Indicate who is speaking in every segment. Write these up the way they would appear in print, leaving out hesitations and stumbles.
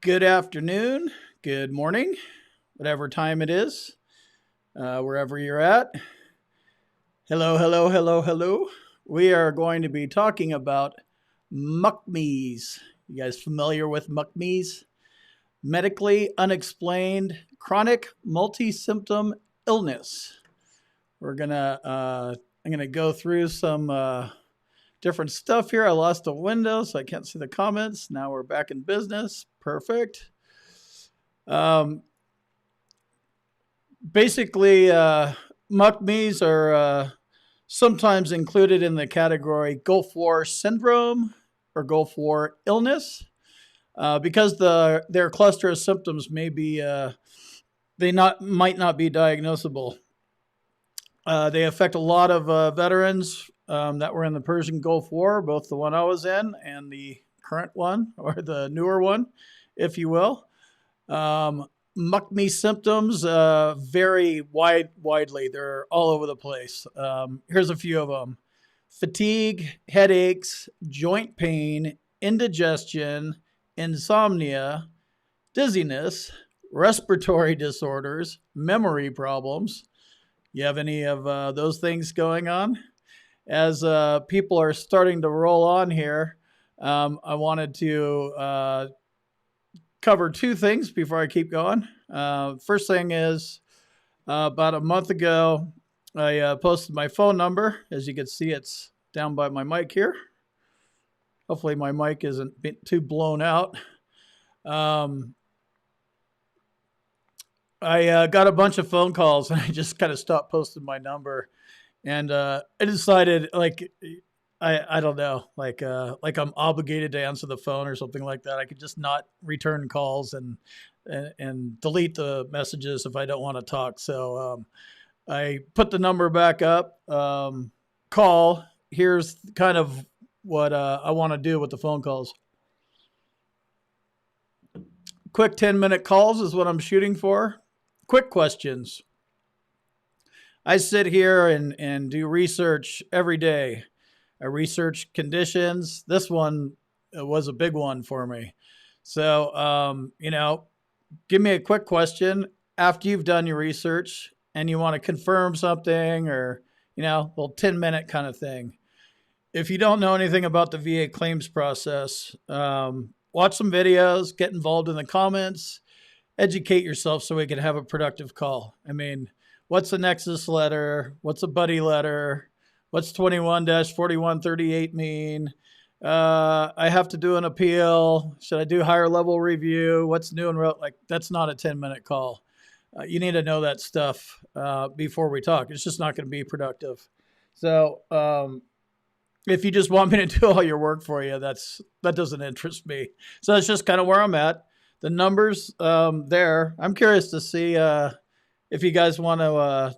Speaker 1: Good afternoon, good morning, whatever time it is, wherever you're at. Hello, hello, hello, hello. We are going to be talking about Mukmis. You guys familiar with Mukmis? Medically unexplained chronic multi-symptom illness. I'm gonna go through some different stuff here. I lost a window, so I can't see the comments. Now we're back in business. Perfect. Um, basically, Mukmis are sometimes included in the category Gulf War syndrome or Gulf War illness because their cluster of symptoms may be might not be diagnosable. They affect a lot of veterans that were in the Persian Gulf War, both the one I was in and the current one, or the newer one, if you will. Mukmi symptoms vary widely. They're all over the place. Here's a few of them: fatigue, headaches, joint pain, indigestion, insomnia, dizziness, respiratory disorders, memory problems. You have any of those things going on? As people are starting to roll on here, I wanted to cover two things before I keep going. First thing is about a month ago, I posted my phone number. As you can see, it's down by my mic here. Hopefully my mic isn't too blown out. I got a bunch of phone calls and I just kind of stopped posting my number. And I decided, I don't know, like I'm obligated to answer the phone or something like that. I could just not return calls and delete the messages if I don't want to talk. So I put the number back up. Call. Here's kind of what I want to do with the phone calls. Quick 10-minute calls is what I'm shooting for. Quick questions. I sit here and do research every day. I research conditions. This one was a big one for me. So, give me a quick question after you've done your research and you want to confirm something or, little 10-minute kind of thing. If you don't know anything about the VA claims process, watch some videos, get involved in the comments, educate yourself so we can have a productive call. I mean, what's a nexus letter? What's a buddy letter? What's 21-4138 mean? I have to do an appeal. Should I do higher level review? What's new and that's not a 10-minute call. You need to know that stuff before we talk. It's just not going to be productive. So if you just want me to do all your work for you, that doesn't interest me. So that's just kind of where I'm at. The numbers there. I'm curious to see if you guys want to.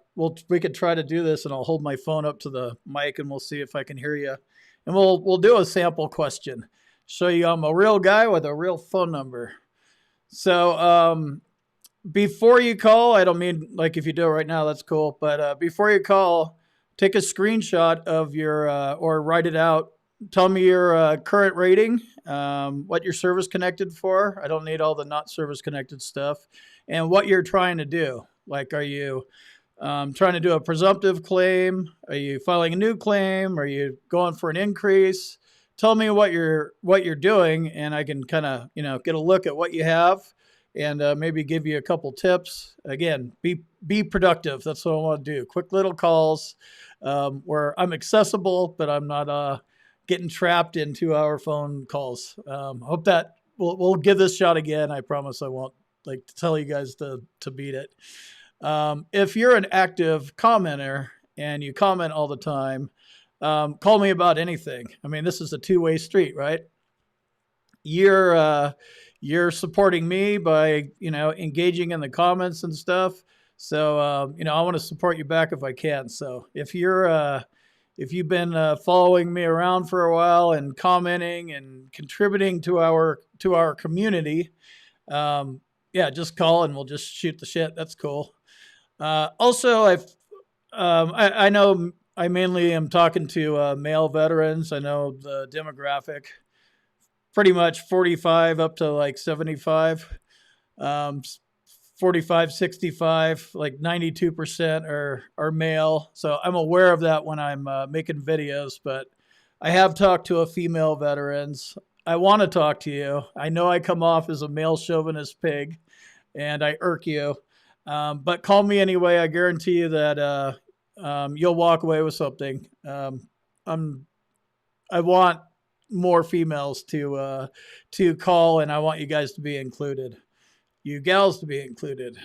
Speaker 1: We could try to do this, and I'll hold my phone up to the mic, and we'll see if I can hear you. And we'll do a sample question. Show you I'm a real guy with a real phone number. So before you call, I don't mean like if you do it right now, that's cool. But before you call, take a screenshot of your or write it out. Tell me your current rating, what you're service connected for. I don't need all the not service connected stuff, and what you're trying to do. Like, are you trying to do a presumptive claim? Are you filing a new claim? Are you going for an increase? Tell me what you're doing, and I can kind of get a look at what you have, and maybe give you a couple tips. Again, be productive. That's what I want to do. Quick little calls where I'm accessible, but I'm not getting trapped in 2-hour phone calls. Hope that we'll give this shot again. I promise I won't tell you guys to beat it. If you're an active commenter and you comment all the time, call me about anything. I mean, this is a two-way street, right? You're supporting me by engaging in the comments and stuff. So I want to support you back if I can. So if you've been following me around for a while and commenting and contributing to our community, just call and we'll just shoot the shit. That's cool. Also, I know I mainly am talking to male veterans. I know the demographic pretty much 45 up to like 75, um, 45, 65, like 92% are male. So I'm aware of that when I'm making videos, but I have talked to a female veterans. I want to talk to you. I know I come off as a male chauvinist pig and I irk you. But call me anyway. I guarantee you that you'll walk away with something. I want more females to call, and I want you guys to be included. You gals to be included.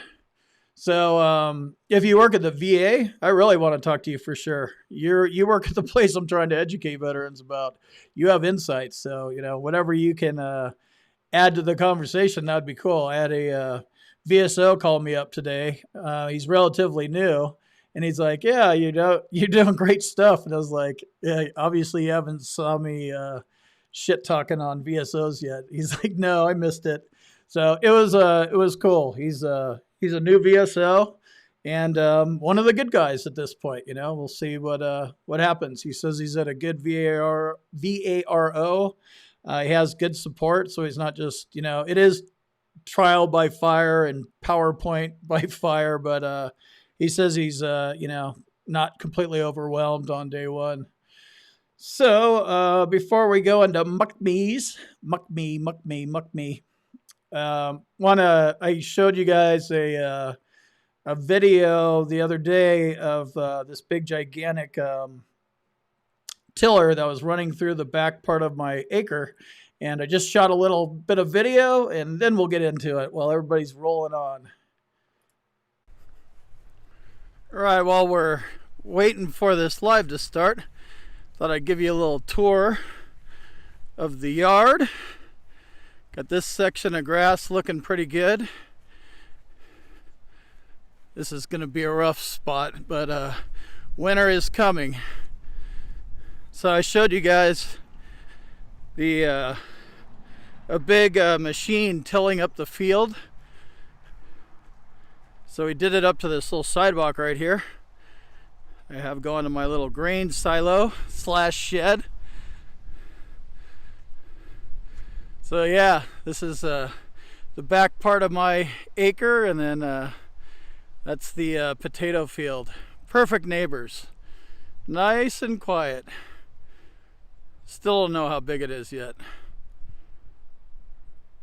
Speaker 1: So if you work at the VA, I really want to talk to you for sure. You work at the place I'm trying to educate veterans about. You have insights, so whatever you can add to the conversation, that'd be cool. I had a VSO call me up today. He's relatively new, and he's like, "Yeah, you're doing great stuff." And I was like, "Yeah, obviously you haven't saw me shit talking on VSOs yet." He's like, "No, I missed it." So it was cool. He's a new VSO and one of the good guys at this point. We'll see what happens. He says he's at a good VARO. He has good support, so he's not just it is trial by fire and PowerPoint by fire, but he says he's not completely overwhelmed on day one. So before we go into Mukmi. I showed you guys a video the other day of this big gigantic tiller that was running through the back part of my acre, and I just shot a little bit of video, and then we'll get into it while everybody's rolling on. All right, while we're waiting for this live to start, thought I'd give you a little tour of the yard. Got this section of grass looking pretty good. This is going to be a rough spot, but winter is coming. So I showed you guys a big machine tilling up the field. So we did it up to this little sidewalk right here. I have going to my little grain silo / shed. So yeah, this is the back part of my acre, and then that's the potato field. Perfect neighbors. Nice and quiet. Still don't know how big it is yet.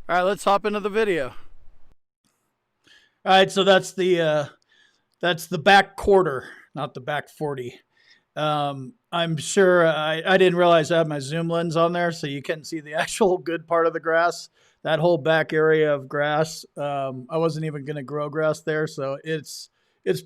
Speaker 1: All right, let's hop into the video. All right, so that's the back quarter, not the back 40. I'm sure I didn't realize I had my zoom lens on there, so you can see the actual good part of the grass. That whole back area of grass, I wasn't even going to grow grass there, so it's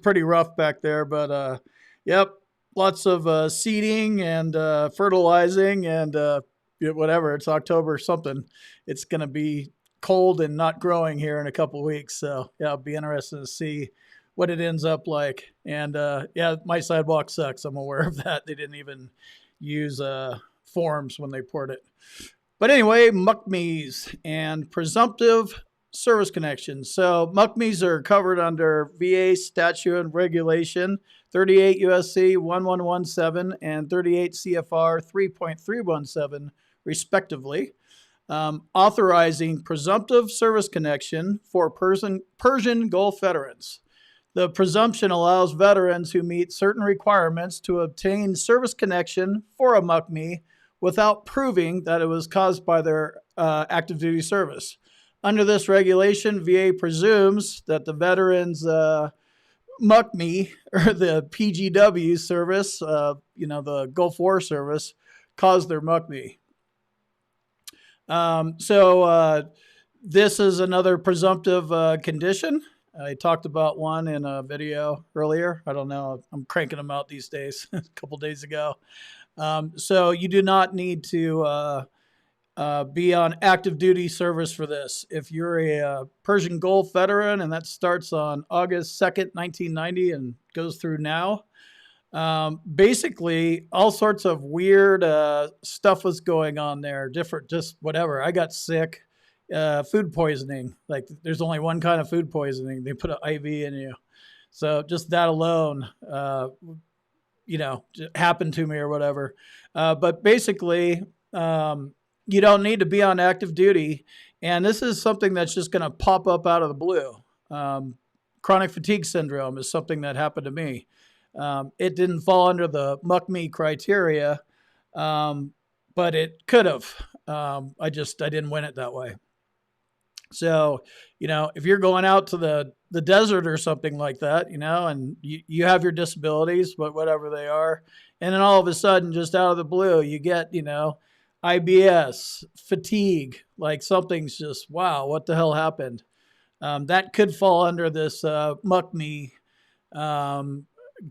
Speaker 1: pretty rough back there. But yep, lots of seeding and fertilizing and whatever. It's October something. It's going to be cold and not growing here in a couple weeks. So yeah, it'll be interesting to see what it ends up like. And yeah, my sidewalk sucks. I'm aware of that. They didn't even use forms when they poured it. But anyway, Mukmis and presumptive service connections. So Mukmis are covered under VA statute and regulation 38 USC 1117 and 38 CFR 3.317 respectively, authorizing presumptive service connection for Persian Gulf veterans. The presumption allows veterans who meet certain requirements to obtain service connection for a Mukmi without proving that it was caused by their active duty service. Under this regulation, VA presumes that the veteran's Mukmi, or the PGW service, the Gulf War service, caused their Mukmi. So this is another presumptive condition. I talked about one in a video earlier. I don't know. I'm cranking them out these days, a couple days ago. So you do not need to be on active duty service for this. If you're a Persian Gulf veteran, and that starts on August 2nd, 1990 and goes through now, basically all sorts of weird stuff was going on there. Different, just whatever. I got sick. Food poisoning. Like there's only one kind of food poisoning. They put an IV in you. So just that alone, happened to me or whatever. But basically, you don't need to be on active duty. And this is something that's just going to pop up out of the blue. Chronic fatigue syndrome is something that happened to me. It didn't fall under the Mukmi criteria, but it could have. I didn't win it that way. So, if you're going out to the desert or something like that, and you have your disabilities, but whatever they are, and then all of a sudden, just out of the blue, you get, IBS, fatigue, like something's just, wow, what the hell happened? That could fall under this Mukmi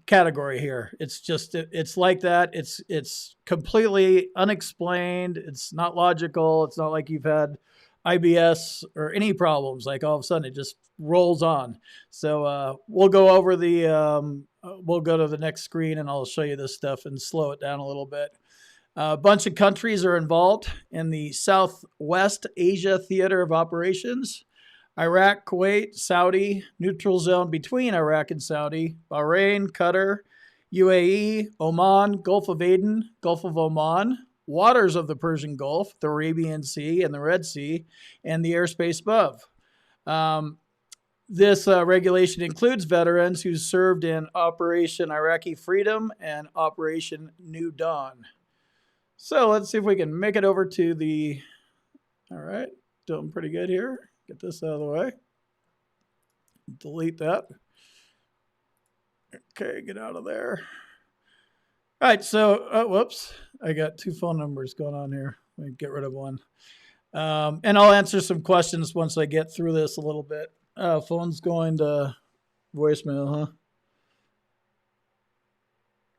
Speaker 1: category here. It's like that. It's completely unexplained. It's not logical. It's not like you've had IBS or any problems. Like all of a sudden it just rolls on. So we'll go over we'll go to the next screen and I'll show you this stuff and slow it down a little bit. A bunch of countries are involved in the Southwest Asia Theater of Operations. Iraq, Kuwait, Saudi, neutral zone between Iraq and Saudi, Bahrain, Qatar, UAE, Oman, Gulf of Aden, Gulf of Oman, waters of the Persian Gulf, the Arabian Sea, and the Red Sea, and the airspace above. This regulation includes veterans who served in Operation Iraqi Freedom and Operation New Dawn. So let's see if we can make it over to all right, doing pretty good here. Get this out of the way. Delete that. Okay, get out of there. All right, so, whoops. I got two phone numbers going on here. Let me get rid of one. And I'll answer some questions once I get through this a little bit. Phone's going to voicemail, huh?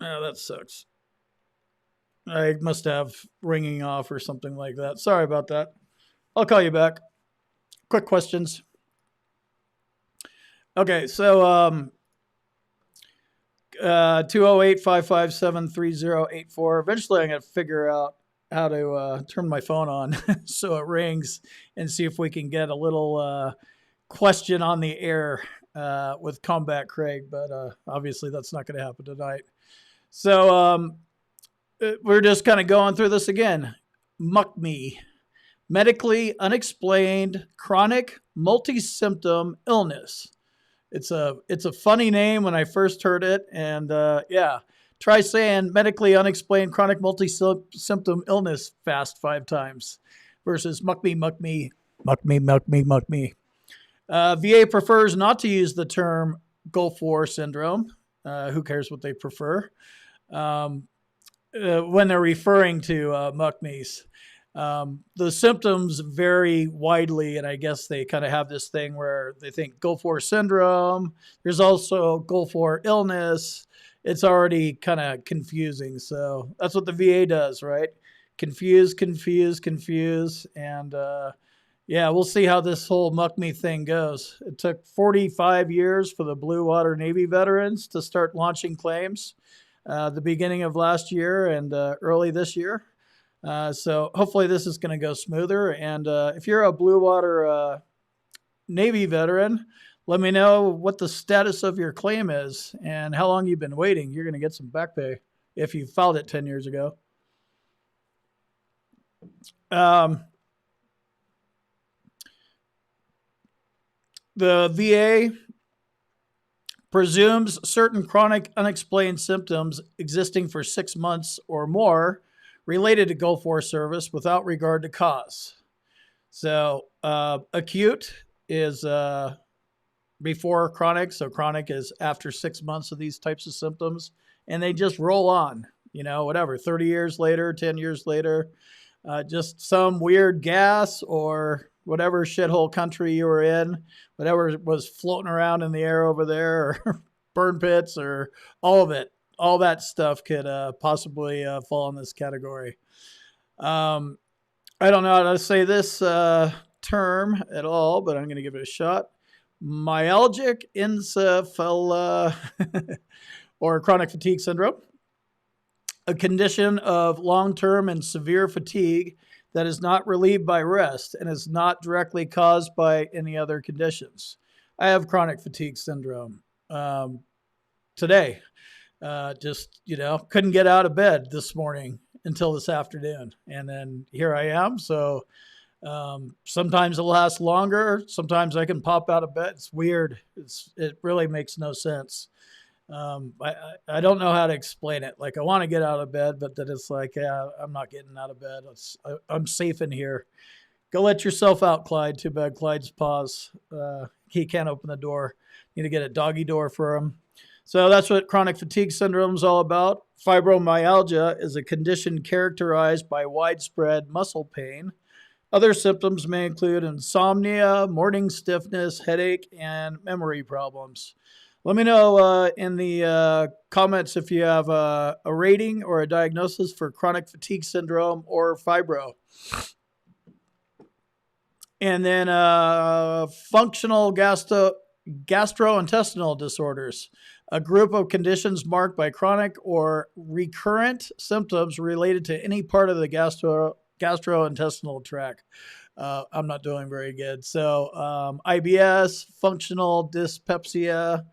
Speaker 1: Oh, that sucks. I must have ringing off or something like that. Sorry about that. I'll call you back. Quick questions. Okay, so 208-557-3084. Eventually I'm going to figure out how to turn my phone on so it rings and see if we can get a little question on the air with Combat Craig, but obviously that's not going to happen tonight. So we're just kind of going through this again. Mukmi. Medically unexplained chronic multisymptom illness. It's a funny name when I first heard it, and try saying medically unexplained chronic multisymptom illness fast 5 times versus Mukmi. VA prefers not to use the term Gulf War syndrome. Who cares what they prefer when they're referring to Mukmis. The symptoms vary widely, and I guess they kind of have this thing where they think Gulf War syndrome. There's also Gulf War illness. It's already kind of confusing. So that's what the VA does, right? Confuse. And we'll see how this whole Mukmi thing goes. It took 45 years for the Blue Water Navy veterans to start launching claims the beginning of last year and early this year. So hopefully this is going to go smoother. And if you're a Blue Water Navy veteran, let me know what the status of your claim is and how long you've been waiting. You're going to get some back pay if you filed it 10 years ago. The VA presumes certain chronic unexplained symptoms existing for 6 months or more related to Gulf War service without regard to cause. So acute is before chronic. So chronic is after 6 months of these types of symptoms, and they just roll on, whatever, 30 years later, 10 years later, just some weird gas or whatever shithole country you were in, whatever was floating around in the air over there, or burn pits, or all of it. All that stuff could possibly fall in this category. I don't know how to say this term at all, but I'm going to give it a shot. Myalgic encephalomyelitis or chronic fatigue syndrome, a condition of long-term and severe fatigue that is not relieved by rest and is not directly caused by any other conditions. I have chronic fatigue syndrome today. Couldn't get out of bed this morning. until this afternoon. And then here I am. So sometimes it lasts longer. Sometimes I can pop out of bed. It's weird. It really makes no sense. I don't know how to explain it. Like I want to get out of bed, but then it's like, yeah, I'm not getting out of bed. I'm safe in here. Go let yourself out, Clyde. Too bad Clyde's paws. He can't open the door. Need to get a doggy door for him. So that's what chronic fatigue syndrome is all about. Fibromyalgia is a condition characterized by widespread muscle pain. Other symptoms may include insomnia, morning stiffness, headache, and memory problems. Let me know in the comments if you have a rating or a diagnosis for chronic fatigue syndrome or fibro. And then functional gastrointestinal disorders, a group of conditions marked by chronic or recurrent symptoms related to any part of the gastrointestinal tract. I'm not doing very good. So IBS, functional dyspepsia,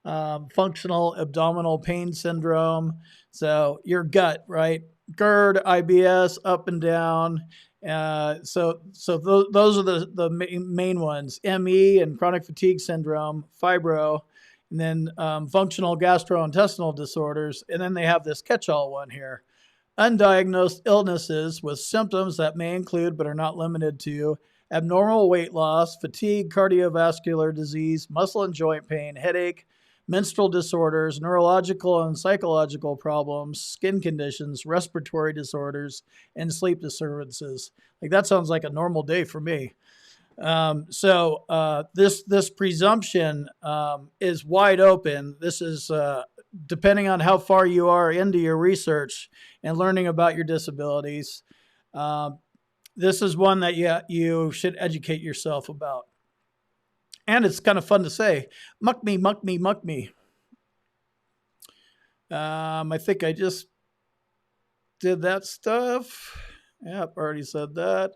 Speaker 1: functional abdominal pain syndrome. So your gut, right? GERD, IBS, up and down. So those are the main ones: ME and chronic fatigue syndrome, fibro, and then functional gastrointestinal disorders. And then they have this catch-all one here: undiagnosed illnesses with symptoms that may include but are not limited to abnormal weight loss, fatigue, cardiovascular disease, muscle and joint pain, headache, menstrual disorders, neurological and psychological problems, skin conditions, respiratory disorders, and sleep disturbances. Like that sounds like a normal day for me. This presumption is wide open. This is depending on how far you are into your research and learning about your disabilities. This is one that you should educate yourself about. And it's kind of fun to say, Mukmi, Mukmi, Mukmi. I think I just did that stuff. Yep, already said that.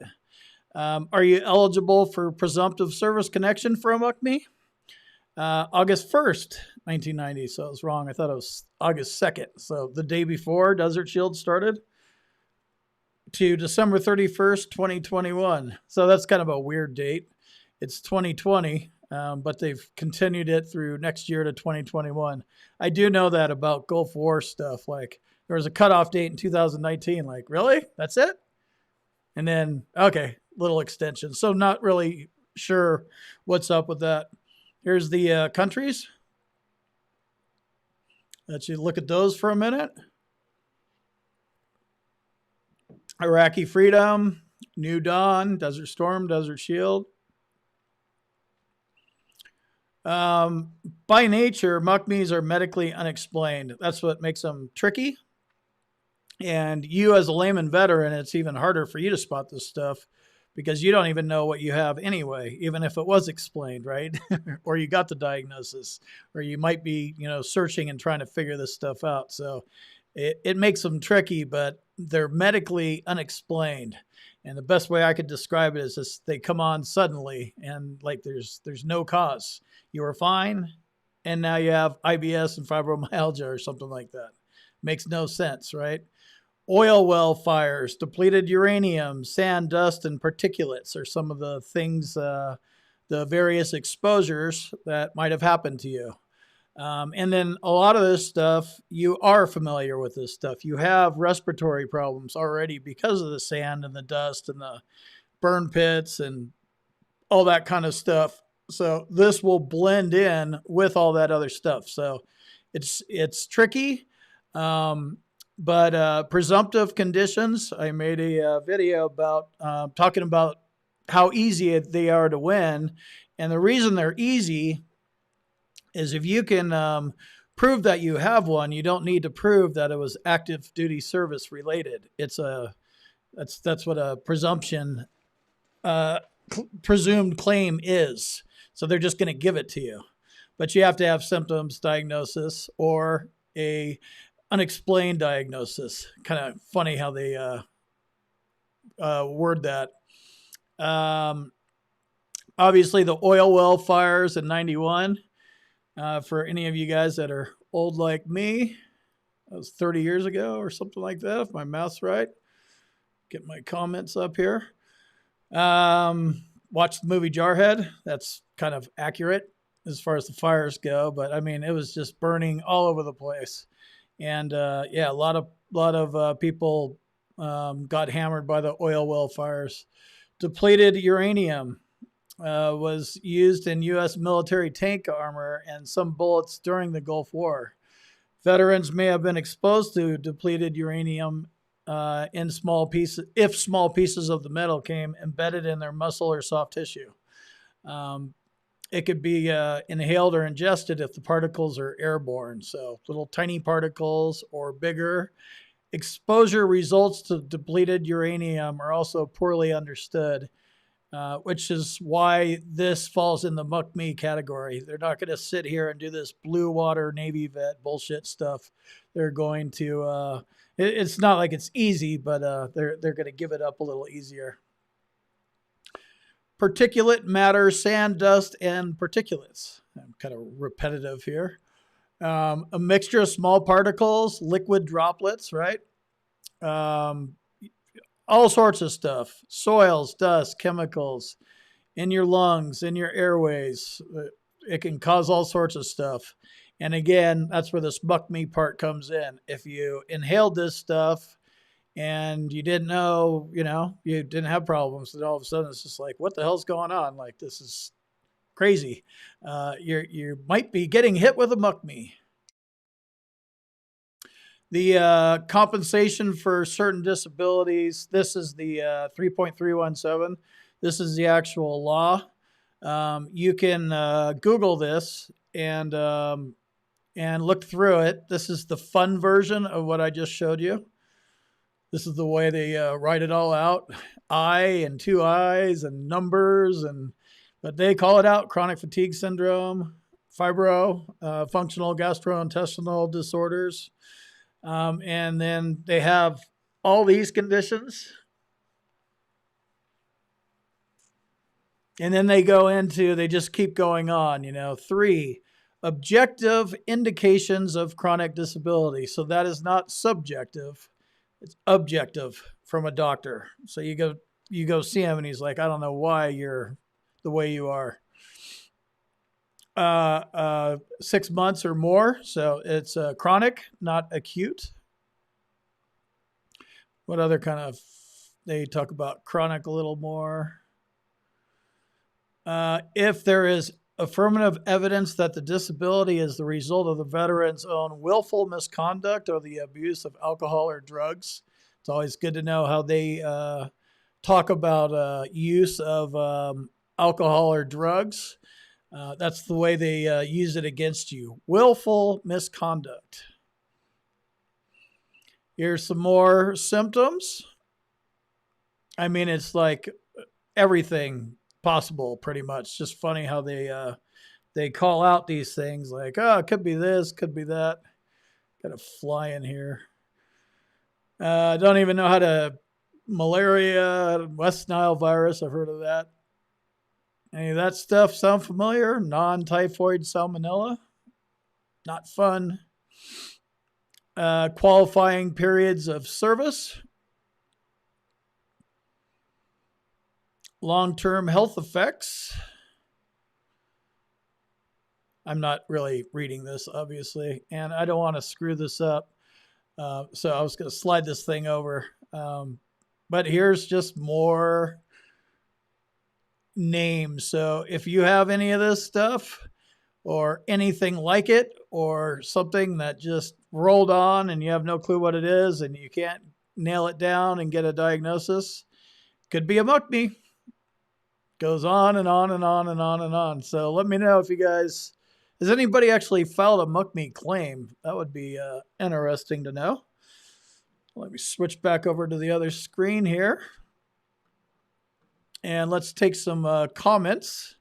Speaker 1: Are you eligible for presumptive service connection for a Mukmi? August 1st, 1990. So I was wrong. I thought it was August 2nd. So the day before Desert Shield started to December 31st, 2021. So that's kind of a weird date. It's 2020. But they've continued it through next year to 2021. I do know that about Gulf War stuff. Like there was a cutoff date in 2019. Like, really? That's it? And then, okay, little extension. So not really sure what's up with that. Here's the countries. Let you look at those for a minute. Iraqi Freedom, New Dawn, Desert Storm, Desert Shield. By nature, Mukmis are medically unexplained. That's what makes them tricky. And you as a layman veteran, it's even harder for you to spot this stuff because you don't even know what you have anyway, even if it was explained, right? Or you got the diagnosis, or you might be, searching and trying to figure this stuff out. So it makes them tricky, but they're medically unexplained. And the best way I could describe it is this: they come on suddenly and like there's no cause. You were fine, and now you have IBS and fibromyalgia or something like that. Makes no sense, right? Oil well fires, depleted uranium, sand, dust, and particulates are some of the things, the various exposures that might have happened to you. And then a lot of this stuff, you are familiar with this stuff. You have respiratory problems already because of the sand and the dust and the burn pits and all that kind of stuff. So this will blend in with all that other stuff. So it's tricky. But presumptive conditions, I made a video about talking about how easy they are to win. And the reason they're easy is if you can prove that you have one, you don't need to prove that it was active duty service related. That's what a presumption presumed claim is. So they're just going to give it to you. But you have to have symptoms, diagnosis, or a unexplained diagnosis. Kind of funny how they word that. Obviously, the oil well fires in 91. For any of you guys that are old like me, That was 30 years ago or something like that, if my math's right. Get my comments up here. Watched the movie Jarhead. That's kind of accurate as far as the fires go, but I mean, it was just burning all over the place. And yeah, a lot of people got hammered by the oil well fires. Depleted uranium was used in U.S. military tank armor and some bullets during the Gulf War. Veterans may have been exposed to depleted uranium in small pieces, if small pieces of the metal came embedded in their muscle or soft tissue. It could be inhaled or ingested if the particles are airborne. So little tiny particles or bigger. Exposure results to depleted uranium are also poorly understood, which is why this falls in the Mukmi category. They're not going to sit here and do this blue water Navy vet bullshit stuff. They're going to, it's not like it's easy, but they're going to give it up a little easier. Particulate matter, sand, dust, and particulates. I'm kind of repetitive here. A mixture of small particles, liquid droplets, right? All sorts of stuff. Soils, dust, chemicals in your lungs, in your airways. It can cause all sorts of stuff. And again, that's where this Mukmi part comes in. If you inhaled this stuff and you didn't know, you didn't have problems, then all of a sudden it's just like, what the hell's going on? Like, this is crazy. You might be getting hit with a Mukmi. The compensation for certain disabilities, this is the 3.317. This is the actual law. You can Google this and look through it. This is the fun version of what I just showed you. This is the way they write it all out. I and two I's and numbers, but they call it out: chronic fatigue syndrome, fibro, functional gastrointestinal disorders. And then they have all these conditions. And then they just keep going on, 3, objective indications of chronic disability. So that is not subjective, it's objective from a doctor. So you go see him and he's like, I don't know why you're the way you are. 6 months or more. So it's chronic, not acute. What other kind of, they talk about chronic a little more. If there is affirmative evidence that the disability is the result of the veteran's own willful misconduct or the abuse of alcohol or drugs. It's always good to know how they talk about use of alcohol or drugs. That's the way they use it against you. Willful misconduct. Here's some more symptoms. I mean, it's like everything possible, pretty much. Just funny how they call out these things like, oh, it could be this, could be that. Got a fly in here. Don't even know how to, malaria, West Nile virus, I've heard of that. Any of that stuff sound familiar? Non-typhoid salmonella? Not fun. Qualifying periods of service. Long-term health effects. I'm not really reading this, obviously, and I don't want to screw this up. So I was going to slide this thing over. But here's just more names. So if you have any of this stuff or anything like it or something that just rolled on and you have no clue what it is and you can't nail it down and get a diagnosis, could be a Mukmi. Goes on and on and on and on and on. So let me know if you guys, has anybody actually filed a Mukmi claim? That would be interesting to know. Let me switch back over to the other screen here. And let's take some comments.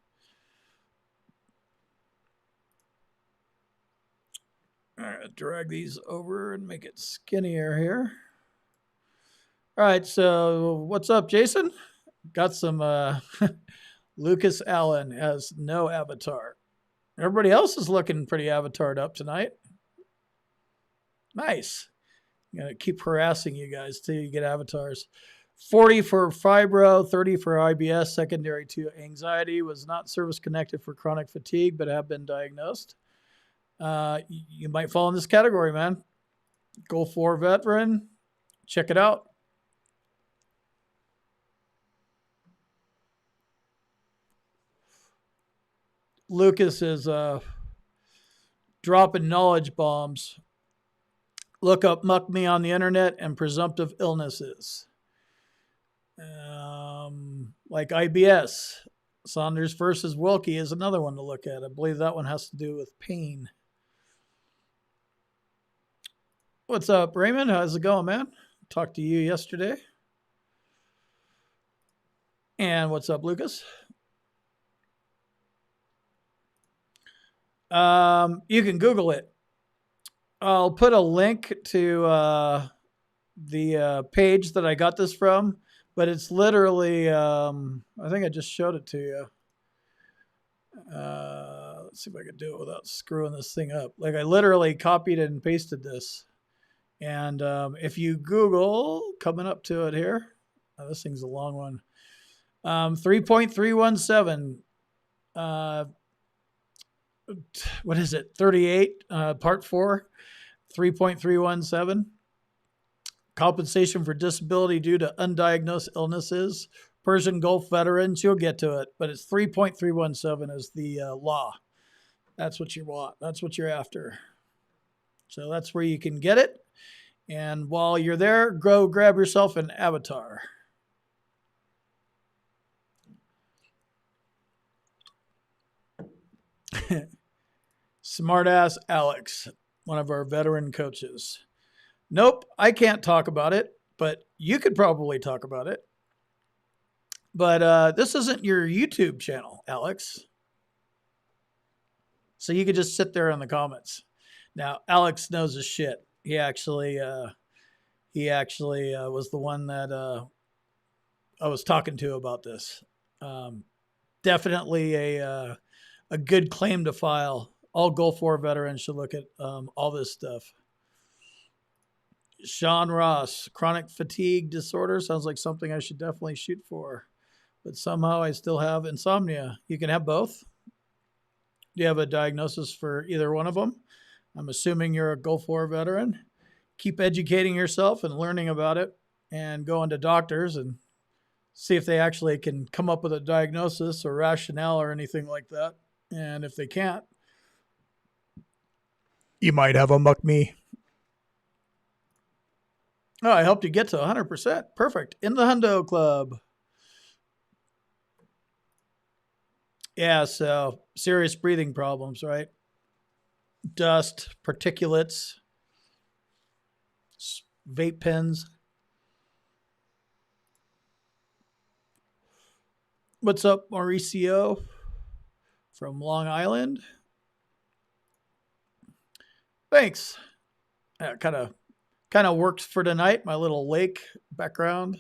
Speaker 1: All right, drag these over and make it skinnier here. All right, so what's up, Jason? Got some Lucas Allen has no avatar. Everybody else is looking pretty avatared up tonight. Nice. I'm going to keep harassing you guys till you get avatars. 40 for fibro, 30 for IBS, secondary to anxiety, was not service connected for chronic fatigue, but have been diagnosed. You might fall in this category, man. Gulf War veteran. Check it out. Lucas is dropping knowledge bombs. Look up Mukmi on the internet and presumptive illnesses. Like IBS. Saunders versus Wilkie is another one to look at. I believe that one has to do with pain. What's up, Raymond? How's it going, man? Talked to you yesterday. And what's up, Lucas? You can Google it. I'll put a link to the page that I got this from, but it's literally, I think I just showed it to you. Let's see if I can do it without screwing this thing up. Like I literally copied and pasted this. And if you Google, coming up to it here, this thing's a long one. 3.317. What is it? 38, part 4, 3.317. Compensation for disability due to undiagnosed illnesses. Persian Gulf veterans, you'll get to it, but it's 3.317 is the law. That's what you want. That's what you're after. So that's where you can get it. And while you're there, go grab yourself an avatar. Smartass Alex, one of our veteran coaches. Nope, I can't talk about it, but you could probably talk about it. But this isn't your YouTube channel, Alex. So you could just sit there in the comments. Now, Alex knows his shit. He actually was the one that I was talking to about this. Definitely a good claim to file. All Gulf War veterans should look at all this stuff. Sean Ross, chronic fatigue disorder. Sounds like something I should definitely shoot for. But somehow I still have insomnia. You can have both. Do you have a diagnosis for either one of them? I'm assuming you're a Gulf War veteran. Keep educating yourself and learning about it and going to doctors and see if they actually can come up with a diagnosis or rationale or anything like that. And if they can't, you might have a Mukmi. Oh, I helped you get to 100%. Perfect. In the Hundo Club. Yeah, so serious breathing problems, right? Dust, particulates, vape pens. What's up, Mauricio from Long Island? Thanks. Kind of worked for tonight. My little lake background.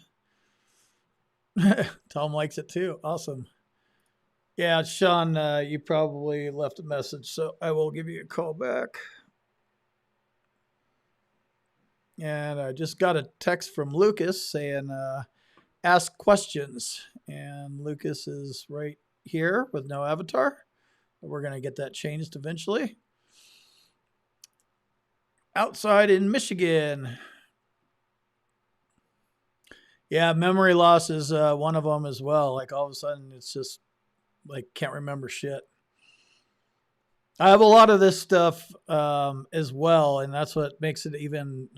Speaker 1: Tom likes it too. Awesome. Yeah, Sean, you probably left a message, so I will give you a call back. And I just got a text from Lucas saying, ask questions. And Lucas is right here with no avatar. We're going to get that changed eventually. Outside in Michigan. Yeah, memory loss is one of them as well. Like all of a sudden, it's just like can't remember shit. I have a lot of this stuff as well, and that's what makes it even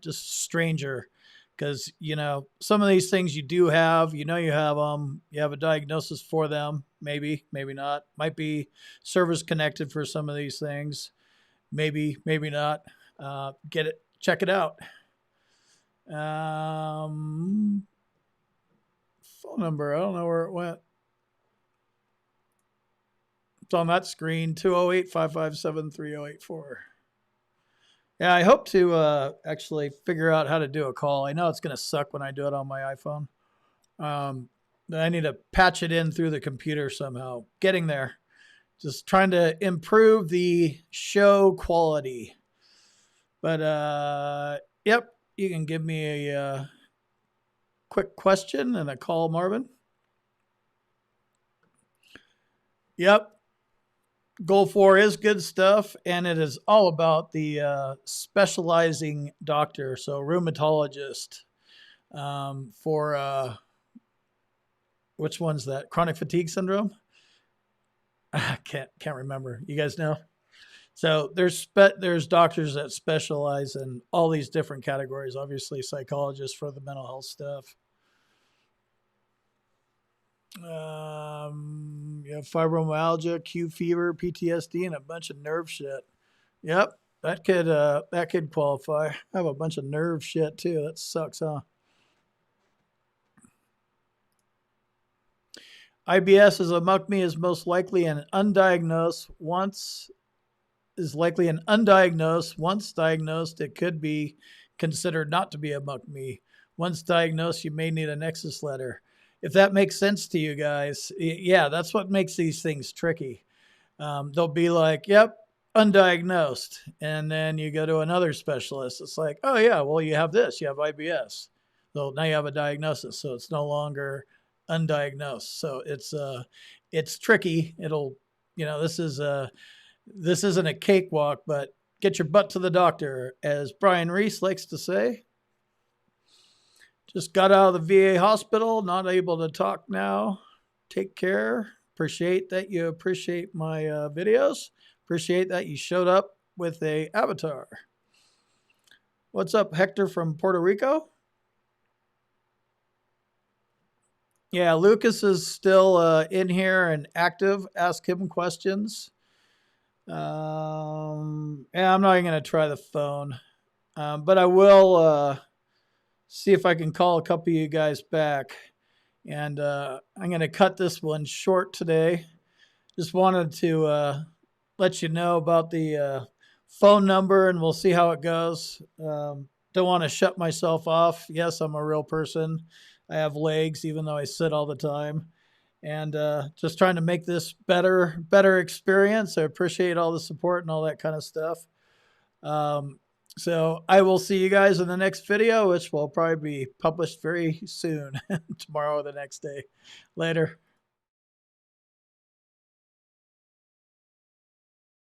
Speaker 1: just stranger. Because, you know, some of these things you do have, you know you have them, you have a diagnosis for them, maybe, maybe not. Might be service connected for some of these things. Maybe, maybe not. Get it, check it out. Phone number, I don't know where it went. It's on that screen, 208-557-3084. Yeah, I hope to actually figure out how to do a call. I know it's going to suck when I do it on my iPhone. I need to patch it in through the computer somehow. Getting there. Just trying to improve the show quality. But yep, you can give me a quick question and a call, Marvin. Yep. Goal 4 is good stuff, and it is all about the specializing doctor, so rheumatologist, for which one's that? Chronic fatigue syndrome? I can't remember. You guys know? So there's doctors that specialize in all these different categories. Obviously, psychologists for the mental health stuff. You have fibromyalgia, Q fever, PTSD, and a bunch of nerve shit. Yep, that could qualify. I have a bunch of nerve shit too. That sucks, huh? IBS is a Mukmi is most likely an undiagnosed. Once diagnosed, it could be considered not to be a Mukmi. Once diagnosed, you may need a nexus letter. If that makes sense to you guys, yeah, that's what makes these things tricky. They'll be like, yep, undiagnosed. And then you go to another specialist. It's like, oh, yeah, well, you have this, you have IBS. So now you have a diagnosis. So it's no longer undiagnosed. So it's tricky. This isn't a cakewalk, but get your butt to the doctor, as Brian Reese likes to say. Just got out of the VA hospital, not able to talk now. Take care. Appreciate that you appreciate my videos. Appreciate that you showed up with a avatar. What's up, Hector from Puerto Rico? Yeah, Lucas is still in here and active. Ask him questions. Yeah, I'm not even going to try the phone. But I will see if I can call a couple of you guys back. And I'm going to cut this one short today. Just wanted to let you know about the phone number, and we'll see how it goes. Don't want to shut myself off. Yes, I'm a real person. I have legs, even though I sit all the time. And just trying to make this better experience. I appreciate all the support and all that kind of stuff. So I will see you guys in the next video, which will probably be published very soon, tomorrow or the next day. Later.